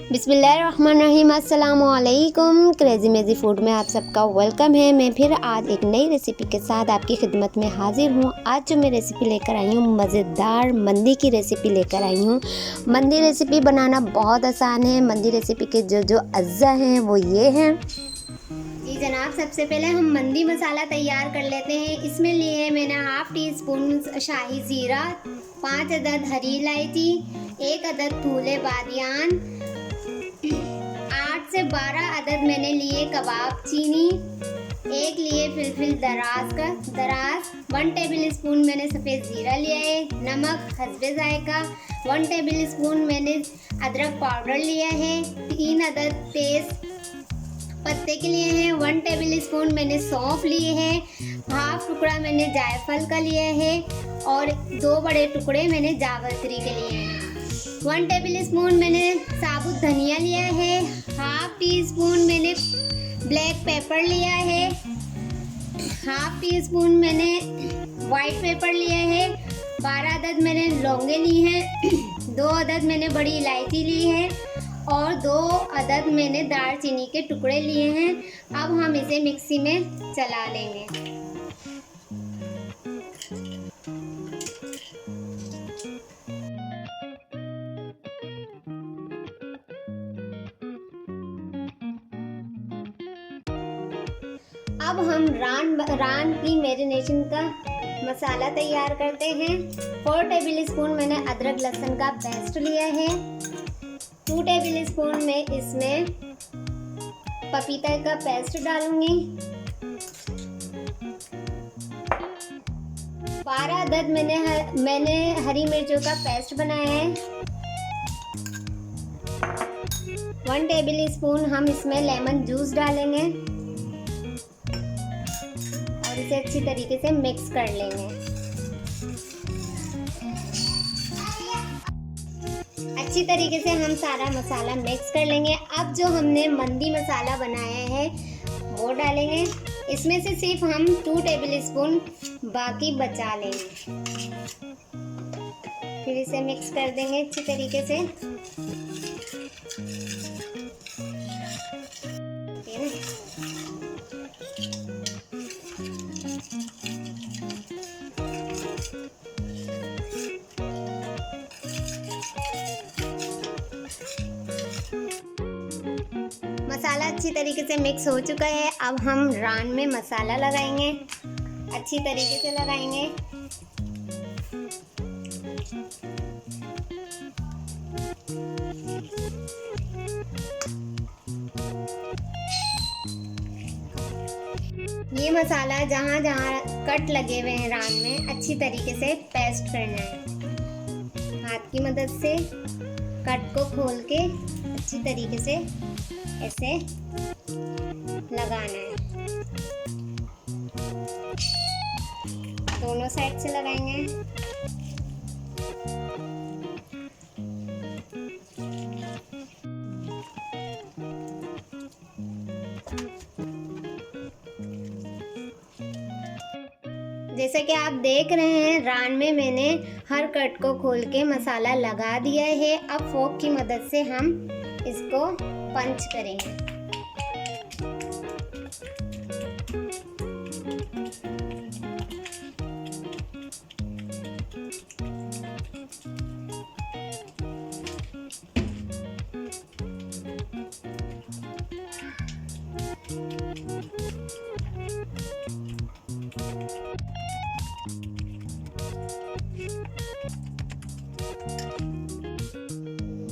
बिस्मिल्लाहिर्रहमानिर्रहीम। अस्सलाम वालेकुम। क्रेज़ी मेज़ी फूड में आप सबका वेलकम है। मैं फिर आज एक नई रेसिपी के साथ आपकी खिदमत में हाजिर हूँ। आज जो मैं रेसिपी लेकर आई हूँ, मज़ेदार मंदी की रेसिपी लेकर आई हूँ। मंदी रेसिपी बनाना बहुत आसान है। मंदी रेसिपी के जो अज्जा हैं वो ये हैं। जी जनाब, सबसे पहले हम मंदी मसाला तैयार कर लेते हैं। इसमें लिए हैं मैंने हाफ़ टी स्पून शाही ज़ीरा, 5 अदद हरी इलायची, 1 अदद फूले बादियान, 8 से 12 अदद मैंने लिए कबाब चीनी, 1 लिए फिलफिल दराज, 1 टेबल स्पून मैंने सफ़ेद ज़ीरा लिया है, नमक हस्बे ज़ायका, 1 टेबल स्पून मैंने अदरक पाउडर लिया है, 3 अदद तेज़ पत्ते के लिए हैं, 1 टेबल स्पून मैंने सौंफ लिए हैं, हाफ टुकड़ा मैंने जायफल का लिया है और 2 बड़े टुकड़े मैंने जावित्री के लिए हैं। 1 टेबल स्पून मैंने साबुत धनिया लिया है, हाफ टी स्पून मैंने ब्लैक पेपर लिया है, हाफ टी स्पून मैंने वाइट पेपर लिया है, 12 अदद मैंने लौंगे ली हैं, 2 अदद मैंने बड़ी इलायची ली है और 2 अदद मैंने दालचीनी के टुकड़े लिए हैं। अब हम इसे मिक्सी में चला लेंगे। अब हम रान की मैरिनेशन का मसाला तैयार करते हैं। 4 टेबल स्पून मैंने अदरक लहसुन का पेस्ट लिया है, 2 टेबल स्पून में इसमें पपीता का पेस्ट डालूंगी, 12 अदद मैंने हरी मिर्चों का पेस्ट बनाया है, 1 टेबल स्पून हम इसमें लेमन जूस डालेंगे और इसे अच्छी तरीके से मिक्स कर लेंगे। अच्छी तरीके से हम सारा मसाला मिक्स कर लेंगे। अब जो हमने मंदी मसाला बनाया है वो डालेंगे। इसमें से सिर्फ हम 2 टेबल स्पून बाकी बचा लेंगे। फिर इसे मिक्स कर देंगे अच्छी तरीके से। मसाला अच्छी तरीके से मिक्स हो चुका है। अब हम रान में मसाला लगाएंगे, अच्छी तरीके से लगाएंगे। ये मसाला जहाँ जहाँ कट लगे हुए हैं रान में अच्छी तरीके से पेस्ट करना है। हाथ की मदद से कट को खोल के अच्छी तरीके से ऐसे लगाना है। दोनों साइड से लगाएंगे। जैसे कि आप देख रहे हैं रान में मैंने हर कट को खोल के मसाला लगा दिया है। अब फोक की मदद से हम इसको पंच करेंगे।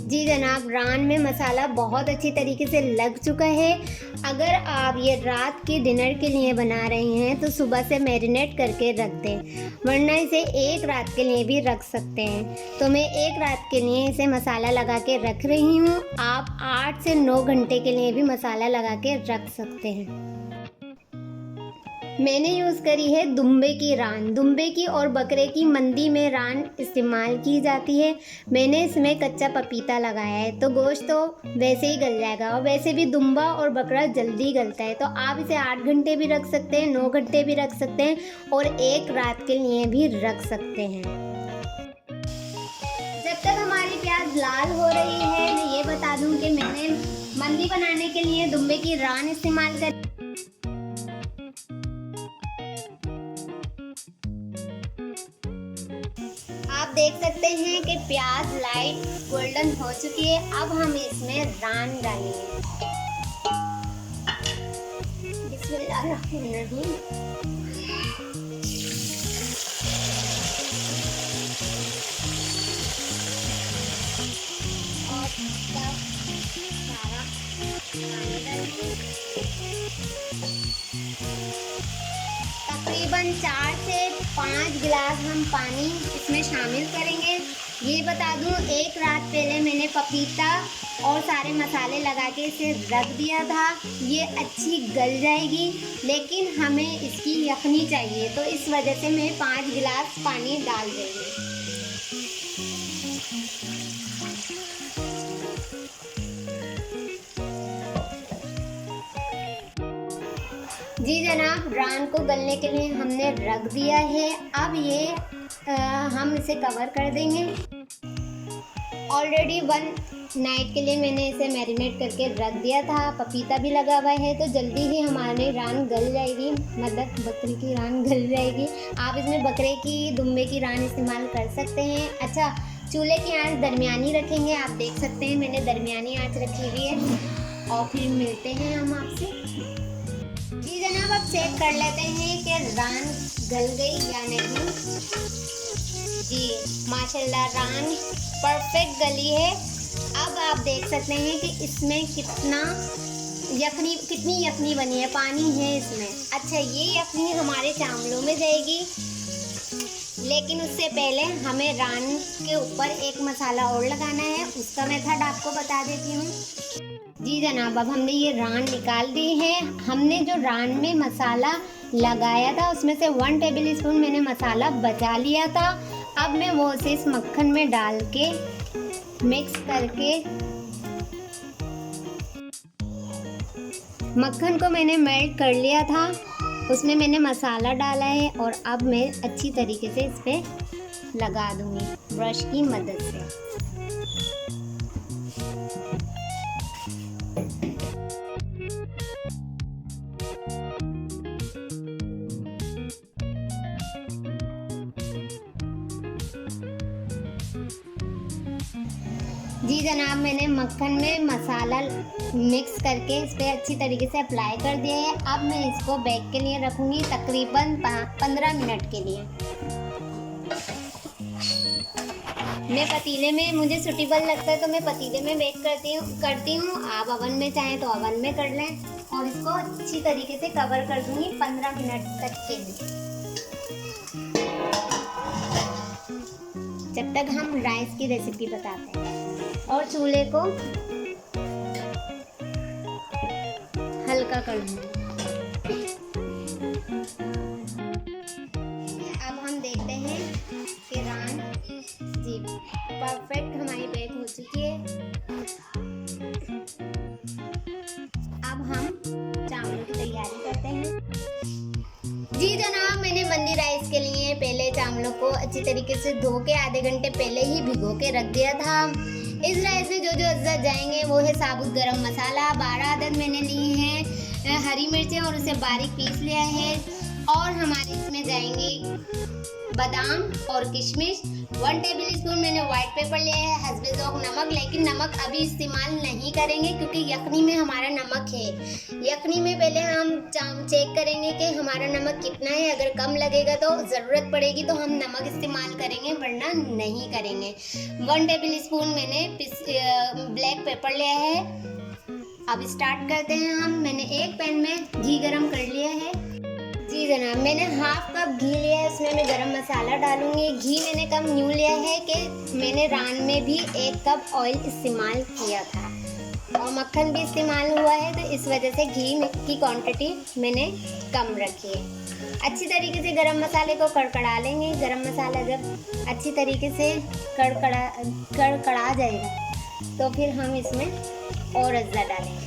जी जनाब, रान में मसाला बहुत अच्छी तरीके से लग चुका है। अगर आप ये रात के डिनर के लिए बना रहे हैं तो सुबह से मैरिनेट करके रख दें, वरना इसे 1 रात के लिए भी रख सकते हैं। तो मैं 1 रात के लिए इसे मसाला लगा के रख रही हूँ। आप 8 से 9 घंटे के लिए भी मसाला लगा के रख सकते हैं। मैंने यूज़ करी है दुम्बे की रान। दुम्बे की और बकरे की मंदी में रान इस्तेमाल की जाती है। मैंने इसमें कच्चा पपीता लगाया है तो गोश्त तो वैसे ही गल जाएगा, और वैसे भी दुम्बा और बकरा जल्दी गलता है। तो आप इसे 8 घंटे भी रख सकते हैं, 9 घंटे भी रख सकते हैं और 1 रात के लिए भी रख सकते हैं। जब तक हमारी प्याज लाल हो रही है, मैं ये बता दूं कि मैंने मंदी बनाने के लिए दुम्बे की रान इस्तेमाल करें। आप देख सकते हैं कि प्याज लाइट गोल्डन हो चुकी है। अब हम इसमें रान डालेंगे। बिस्मिल्लाहिर्रहमानिर्रहीम। और सारा पानी डालेंगे। तकरीबन 4 से 5 गिलास हम पानी इसमें शामिल करेंगे। ये बता दूं, एक रात पहले मैंने पपीता और सारे मसाले लगा के इसे रख दिया था। ये अच्छी गल जाएगी, लेकिन हमें इसकी यखनी चाहिए, तो इस वजह से मैं 5 गिलास पानी डाल देंगे। जी जनाब, रान को गलने के लिए हमने रख दिया है। अब ये हम इसे कवर कर देंगे। ऑलरेडी 1 नाइट के लिए मैंने इसे मैरिनेट करके रख दिया था। पपीता भी लगा हुआ है, तो जल्दी ही हमारी रान गल जाएगी, मतलब बकरी की रान गल जाएगी। आप इसमें बकरे की, दुम्बे की रान इस्तेमाल कर सकते हैं। अच्छा, चूल्हे की आंच दरमियानी रखेंगे। आप देख सकते हैं मैंने दरमियानी आंच रखी हुई है। और फिर मिलते हैं हम आपसे। जी जनाब, अब चेक कर लेते हैं कि रान गल गई या नहीं। जी माशाल्लाह, रान परफेक्ट गली है। अब आप देख सकते हैं कि इसमें कितनी यखनी बनी है, पानी है इसमें। अच्छा, ये यखनी हमारे चावलों में जाएगी, लेकिन उससे पहले हमें रान के ऊपर एक मसाला और लगाना है। उसका मेथड आपको बता देती हूँ। जी जनाब, अब हमने ये रान निकाल दी है। हमने जो रान में मसाला लगाया था उसमें से 1 टेबल स्पून मैंने मसाला बचा लिया था। अब मैं वो उसे इस मक्खन में डाल के मिक्स करके, मक्खन को मैंने मेल्ट कर लिया था, उसमें मैंने मसाला डाला है। और अब मैं अच्छी तरीके से इस पर लगा दूंगी ब्रश की मदद से। जी जनाब, मैंने मक्खन में मसाला मिक्स करके इस पर अच्छी तरीके से अप्लाई कर दिया है। अब मैं इसको बेक के लिए रखूँगी तकरीबन 15 मिनट के लिए। मैं पतीले में, मुझे सूटेबल लगता है तो मैं पतीले में बेक करती हूँ। आप ओवन में चाहें तो ओवन में कर लें। और इसको अच्छी तरीके से कवर कर दूँगी 15 मिनट तक के लिए। जब तक हम राइस की रेसिपी बताते हैं। और चूल्हे को हल्का कर दूंगी। अब हम देखते हैं कि रान जी परफेक्ट हमारी बेक हो चुकी है। अब हम चावलों की तैयारी करते हैं। जी जनाब, मैंने मंदी राइस के लिए पहले चावलों को अच्छी तरीके से धो के आधे घंटे पहले ही भिगो के रख दिया था। इस राइस में जो जो अज्जा जाएंगे वो है साबुत गरम मसाला 12 अदद मैंने लिए हैं, हरी मिर्चें और उसे बारीक पीस लिया है। और हमारे इसमें जाएंगे बादाम और किशमिश। 1 टेबल स्पून मैंने व्हाइट पेपर लिया है, हस्बे ज़ौक़ नमक, लेकिन नमक अभी इस्तेमाल नहीं करेंगे क्योंकि यखनी में हमारा नमक है। यखनी में पहले हम चेक करेंगे कि हमारा नमक कितना है। अगर कम लगेगा तो ज़रूरत पड़ेगी तो हम नमक इस्तेमाल करेंगे, वरना नहीं करेंगे। 1 टेबल स्पून मैंने ब्लैक पेपर लिया है। अब स्टार्ट करते हैं हम। मैंने एक पैन में घी गरम कर लिया है। जी जनाब, मैंने हाफ कप घी लिया है, उसमें मैं गरम मसाला डालूंगी। घी मैंने कम यूँ लिया है कि मैंने रान में भी 1 कप ऑयल इस्तेमाल किया था और मक्खन भी इस्तेमाल हुआ है, तो इस वजह से घी की क्वांटिटी मैंने कम रखी है। अच्छी तरीके से गरम मसाले को कड़कड़ा लेंगे। गरम मसाला जब अच्छी तरीके से कड़कड़ा जाएगा तो फिर हम इसमें और अज्जा डालेंगे।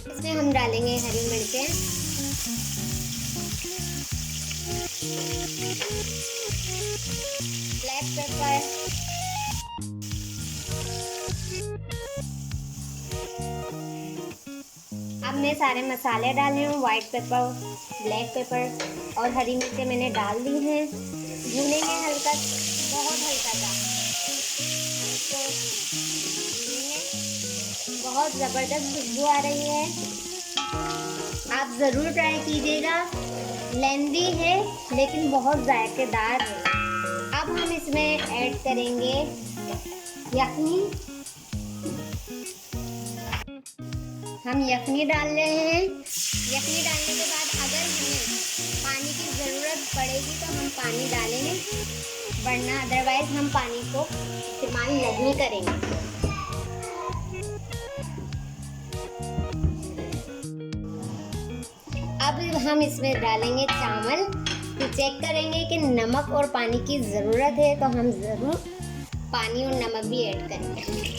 इसमें हम डालेंगे हरी मिर्चें, ब्लैक पेपर, अब मैं सारे मसाले डाले हूँ। वाइट पेपर, ब्लैक पेपर और हरी मिर्चें मैंने डाल दी हैं। भूनेंगे हल्का, बहुत हल्का सा इसको भूनेंगे। बहुत ज़बरदस्त खुशबू आ रही है, आप ज़रूर ट्राई कीजिएगा। लेंदी है लेकिन बहुत जायकेदार है। अब हम इसमें ऐड करेंगे यखनी। हम यखनी डाल रहे हैं। यखनी डालने के बाद अगर हमें पानी की ज़रूरत पड़ेगी तो हम पानी डालेंगे, वरना अदरवाइज हम पानी को इस्तेमाल नहीं करेंगे। अब हम इसमें डालेंगे चावल। तो चेक करेंगे कि नमक और पानी की ज़रूरत है तो हम ज़रूर पानी और नमक भी ऐड करेंगे।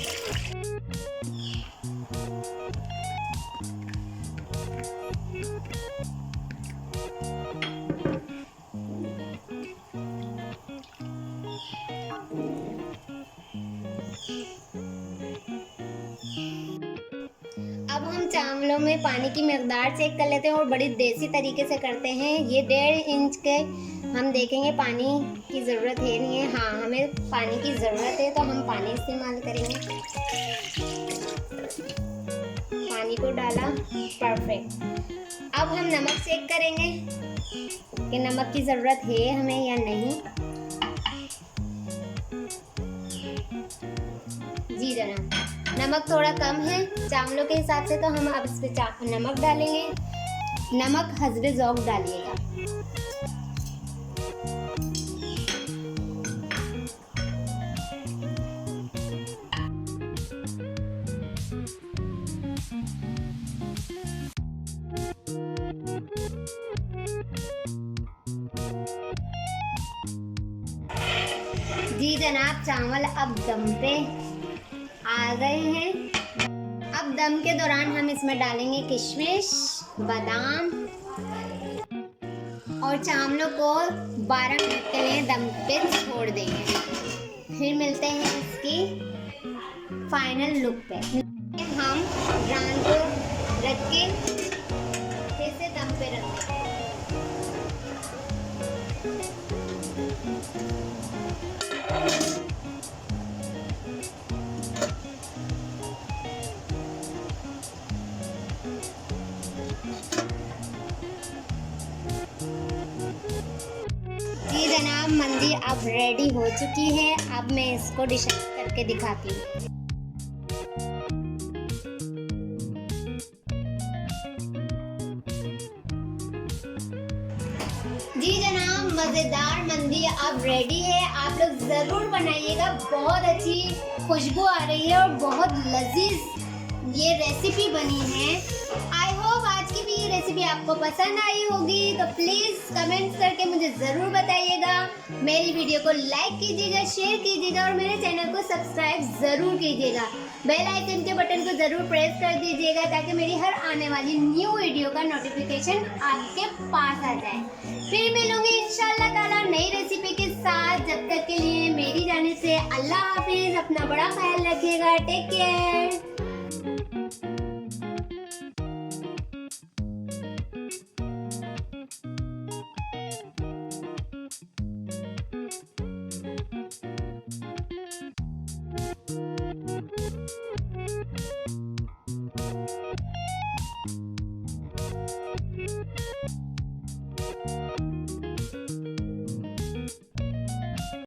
अब हम चावलों में पानी की मकदार चेक कर लेते हैं और बड़ी देसी तरीके से करते हैं। ये 1.5 इंच के हम देखेंगे पानी की ज़रूरत है नहीं है। हाँ, हमें पानी की ज़रूरत है तो हम पानी इस्तेमाल करेंगे। पानी को डाला, परफेक्ट। अब हम नमक चेक करेंगे कि नमक की ज़रूरत है हमें या नहीं। जी जनाब, नमक थोड़ा कम है चावलों के हिसाब से, तो हम अब इस पे नमक डालेंगे। नमक हस्बे ज़ौक़ डालिएगा। जी जनाब, चावल अब दम पे आ गए हैं। अब दम के दौरान हम इसमें डालेंगे किशमिश, बादाम और चावलों को 12 मिनट के लिए दम पे छोड़ देंगे। फिर मिलते हैं इसकी फाइनल लुक पे। हम रान को रख के फिर से दम पे रखते हैं। जी जनाब, मंदी अब रेडी हो चुकी है। अब मैं इसको डिश करके दिखाती हूँ। जी जनाब, मज़ेदार मंदी अब रेडी है। आप लोग ज़रूर बनाइएगा। बहुत अच्छी खुशबू आ रही है और बहुत लजीज ये रेसिपी बनी है। आई होप आज की भी ये रेसिपी आपको पसंद आई होगी, तो प्लीज़ कमेंट्स करके मुझे ज़रूर बताइएगा। मेरी वीडियो को लाइक कीजिएगा, शेयर कीजिएगा और मेरे चैनल को सब्सक्राइब ज़रूर कीजिएगा। बेल आइकन के बटन को ज़रूर प्रेस कर दीजिएगा ताकि मेरी हर आने वाली न्यू वीडियो का नोटिफिकेशन आपके पास आ जाए। फिर मिलूंगी इंशाल्लाह ताला नई रेसिपी के साथ। जब तक के लिए मेरी जानिब से अल्लाह हाफिज़। अपना बड़ा ख्याल रखिएगा। Take care.